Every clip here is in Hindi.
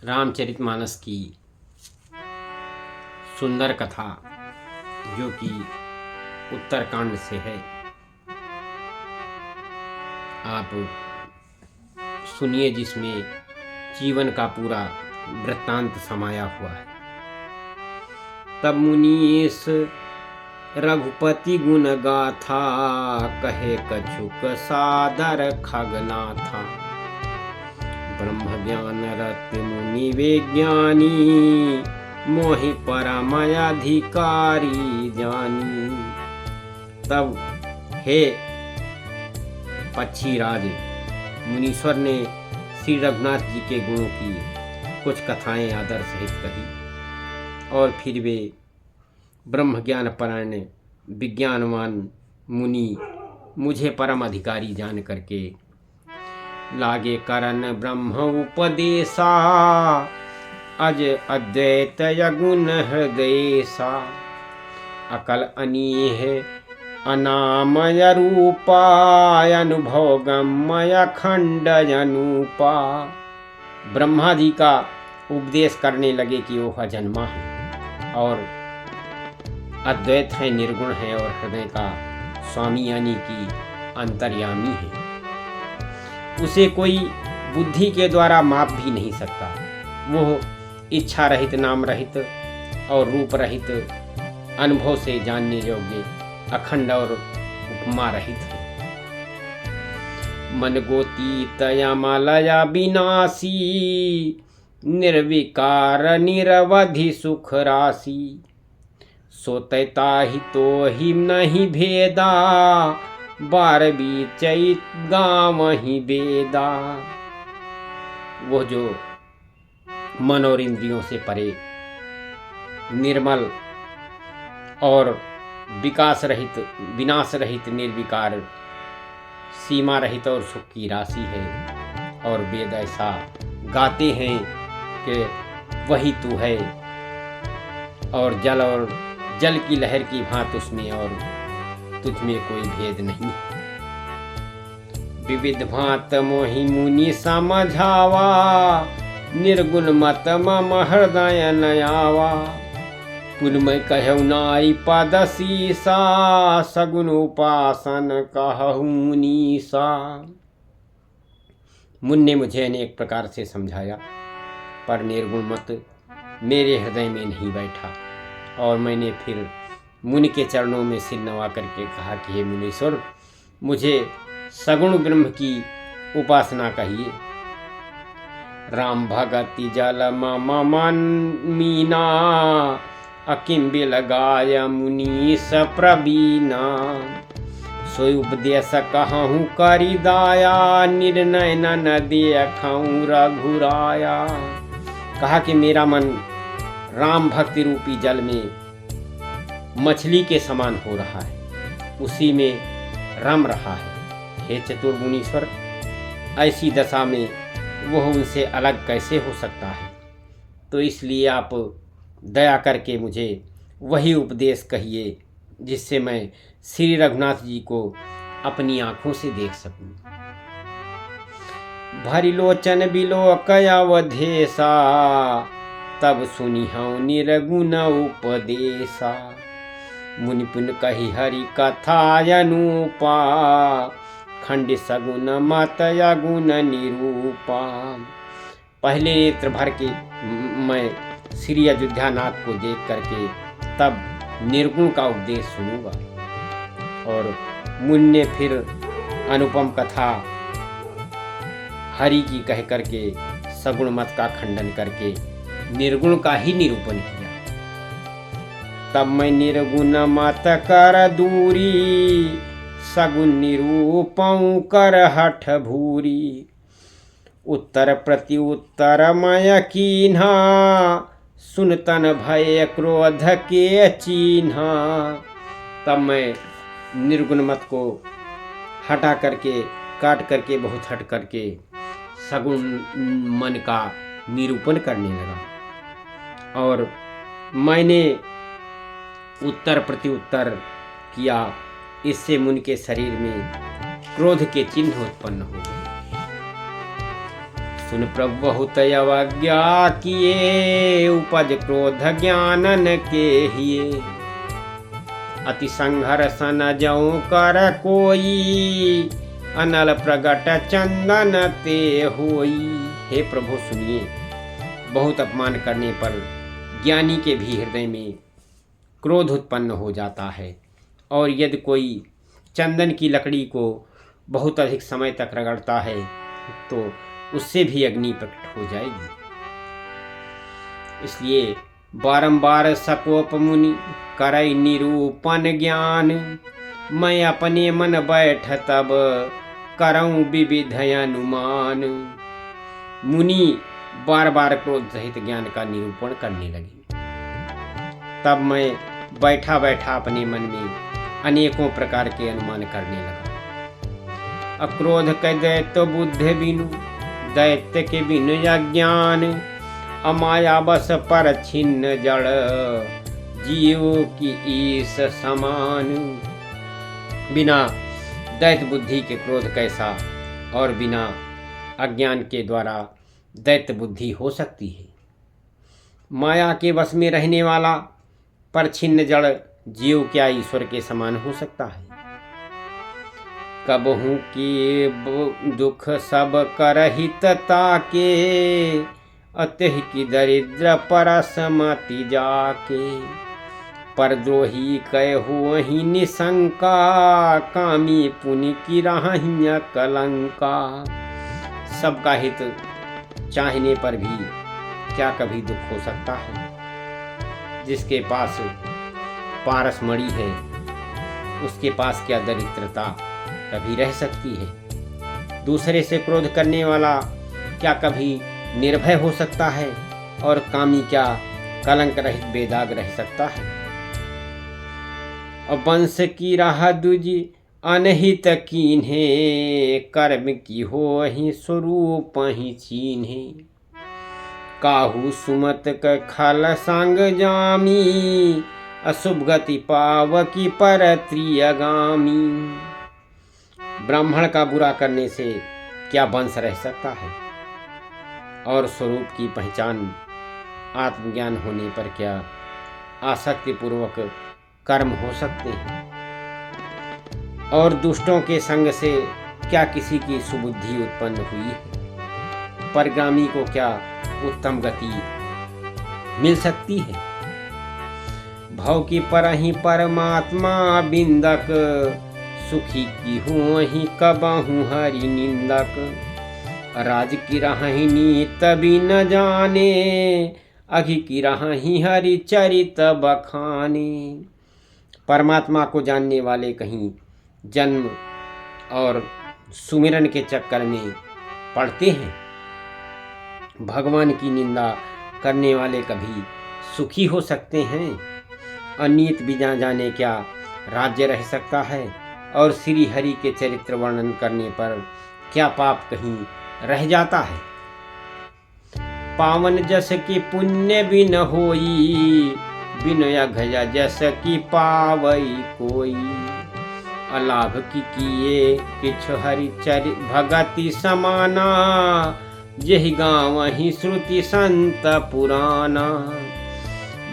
रामचरितमानस की सुंदर कथा जो कि उत्तरकांड से है, आप सुनिए, जिसमें जीवन का पूरा वृत्तांत समाया हुआ है। तब मुनीस रघुपति गुण गाथा, कहे कछुक सादर खगनाथा। ब्रह्म ज्ञान रत्न मुनि विज्ञानी, मोहि परमय अधिकारी जानी। तब हे पक्षीराज मुनीश्वर ने श्री रघुनाथ जी के गुणों की कुछ कथाएं आदर सहित कही, और फिर वे ब्रह्म ज्ञान परायण विज्ञानवान मुनि मुझे परम अधिकारी जान करके लागे करन ब्रह्म उपदेशा, अज अद्वैत यगुण हृदयसा। अकल अनीह अनामय रूपा, अनुभव गमय खंड अनूपा। ब्रह्मा जी का उपदेश करने लगे कि वह जन्मा है और अद्वैत है, निर्गुण है और हृदय का स्वामी यानी कि अंतर्यामी है। उसे कोई बुद्धि के द्वारा माप भी नहीं सकता। वो इच्छा रहित, नाम रहित और रूप रहित, अनुभव से जानने योग्य, अखंड और उपमा रहित है। मन गोतीत यमलया विनाशी, निर्विकार निरवधि सुख राशि। सोतैता ही तो ही नहीं भेदा, 12 चैत गाँव ही बेदा। वो जो मन और इंद्रियों से परे, निर्मल और विकास रहित, विनाश रहित, निर्विकार, सीमा रहित और सुख की राशि है। और वेद ऐसा गाते हैं कि वही तू है, और जल की लहर की भांति उसमें और तुझ में कोई भेद नहीं। विविध भांत मोहि मुनि समझावा, निर्गुण मत मम हृदय नयावा। पुनमय कहु नाई पद सीसा, सगुन उपासन कहु मुनीसा। मुनि ने मुझे अनेक प्रकार से समझाया, पर निर्गुण मत मेरे हृदय में नहीं बैठा। और मैंने फिर मुनि के चरणों में सिर नवा करके कहा कि हे मुनीश्वर, मुझे सगुण ब्रह्म की उपासना कहिए। राम भगति जल मम मन मीना, अकिम बिलगाय मुनीस प्रवीणा। सोई उपदेश कहूँ करि दाया, निर्णय न देखऊँ रघुराया। कहा कि मेरा मन राम भक्ति रूपी जल में मछली के समान हो रहा है, उसी में रम रहा है। हे चतुर मुनीश्वर, ऐसी दशा में वह उनसे अलग कैसे हो सकता है? तो इसलिए आप दया करके मुझे वही उपदेश कहिए जिससे मैं श्री रघुनाथ जी को अपनी आंखों से देख सकूं। भरी लोचन बिलोक अवधेशा, तब सुनिहु निर्गुण उपदेशा। मुनि पुन कही हरि कथा अनूपा, खंड सगुन मत अगुण निरूपा। पहले नेत्र भर के मैं श्री अयोध्यानाथ को देख करके तब निर्गुण का उपदेश सुनूंगा। और मुनि ने फिर अनुपम कथा हरि की कह करके सगुण मत का खंडन करके निर्गुण का ही निरूपण किया। तब मैं निर्गुण मत कर दूरी, सगुण निरूपं कर हठ भूरी। उत्तर प्रति उत्तर मय कीन्हा, सुनतन भय क्रोध के चीन्हा। तब मैं निर्गुण मत को हटा करके, काट करके, बहुत हट करके सगुण मन का निरूपण करने लगा। और मैंने उत्तर प्रति उत्तर किया, इससे मुनि के शरीर में क्रोध के चिन्ह उत्पन्न हो गए। सुन प्रभु बहुत अवज्ञा किए, उपज क्रोध ज्ञानन के हिए। अति संघर्ष न जऊ कर कोई, अनल प्रगट चंदन ते होई। हे प्रभु सुनिए, बहुत अपमान करने पर ज्ञानी के भी हृदय में क्रोध उत्पन्न हो जाता है, और यदि कोई चंदन की लकड़ी को बहुत अधिक समय तक रगड़ता है तो उससे भी अग्नि प्रकट हो जाएगी। इसलिए बारंबार सकोप मुनि करई निरूपण ज्ञान, मैं अपने मन बैठ तब करऊं विविध अनुमान। मुनि बार बार क्रोध सहित ज्ञान का निरूपण करने लगे, तब मैं बैठा बैठा अपने मन में अनेकों प्रकार के अनुमान करने लगा। अक्रोध कै दैत्य बुद्धि बिनु, दैत्य के बिनु अज्ञान, अमाया बस पर छिन्न जड़, जीव की ईस समान। बिना दैत्य बुद्धि के क्रोध कैसा, और बिना अज्ञान के द्वारा दैत्य बुद्धि हो सकती है। माया के वश में रहने वाला पर छिन्न जड़ जीव क्या ईश्वर के समान हो सकता है। कबहू की दुख सब करहितता के, अतः की दरिद्र परसमति जाके। परद्रोही कहु ही निशंका, कामी पुनि की राहिया कलंका। सबका हित चाहने पर भी क्या कभी दुख हो सकता है। जिसके पास पारस मणि है उसके पास क्या दरिद्रता कभी रह सकती है। दूसरे से क्रोध करने वाला क्या कभी निर्भय हो सकता है, और कामी क्या कलंक रहित बेदाग रह सकता है। और वंश की राह दूजी अनहित कीन्हे, कर्म की हो ही स्वरूप ही चीन्हे। काहू सुमत क खल संग जामी, अशुभ गति पाव की पर त्रियगामी। ब्राह्मण का बुरा करने से क्या वंश रह सकता है, और स्वरूप की पहचान आत्मज्ञान होने पर क्या आसक्ति पूर्वक कर्म हो सकते हैं। और दुष्टों के संग से क्या किसी की सुबुद्धि उत्पन्न हुई है। परगामी को क्या उत्तम गति मिल सकती है। भव की परहि परमात्मा बिंदक, सुखी की हूँ ही कबहूँ हरि निंदक। राज की राहि नीत भी न जाने, अघि की राहि हरि चरित बखाने। परमात्मा को जानने वाले कहीं जन्म और सुमिरन के चक्कर में पड़ते हैं। भगवान की निंदा करने वाले कभी सुखी हो सकते हैं। अनीत भी ना जाने क्या राज्य रह सकता है, और श्री हरि के चरित्र वर्णन करने पर क्या पाप कहीं रह जाता है। पावन जस की पुण्य बिन होई, बिन अघय जस की पावई कोई। अलाभ की किए किछ हरि चरि भगति समाना, यही गाँव ही श्रुति संत पुराना।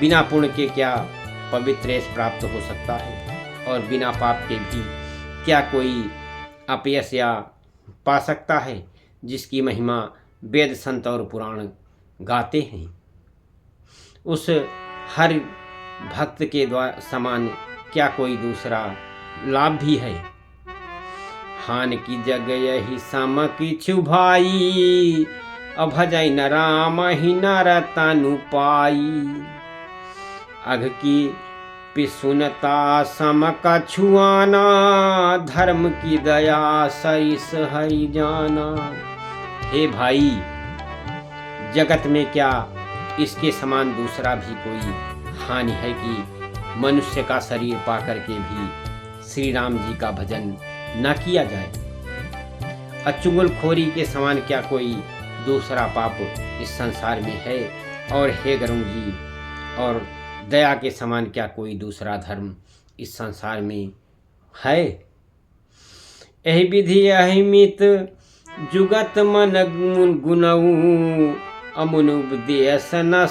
बिना पुण्य के क्या पवित्र यश प्राप्त हो सकता है, और बिना पाप के भी क्या कोई अपयश या पा सकता है, जिसकी महिमा वेद संत और पुराण गाते हैं। उस हर भक्त के द्वारा समान क्या कोई दूसरा लाभ भी है। हान की जग यही सम किछु भाई, अभजय न राम ही नर तनु पाई। अघ की पिसुनता सम कछुआना, धर्म की दया सरिस हरि जाना। हे भाई, जगत में क्या इसके समान दूसरा भी कोई हानि है कि मनुष्य का शरीर पाकर के भी श्री राम जी का भजन न किया जाए। अचुगलखोरी के समान क्या कोई दूसरा पाप इस संसार में है, और हे गरुण जी, और दया के समान क्या कोई दूसरा धर्म इस संसार में है। यही विधि यही मित जुगत मन गुनऊ अमुन उपदेश न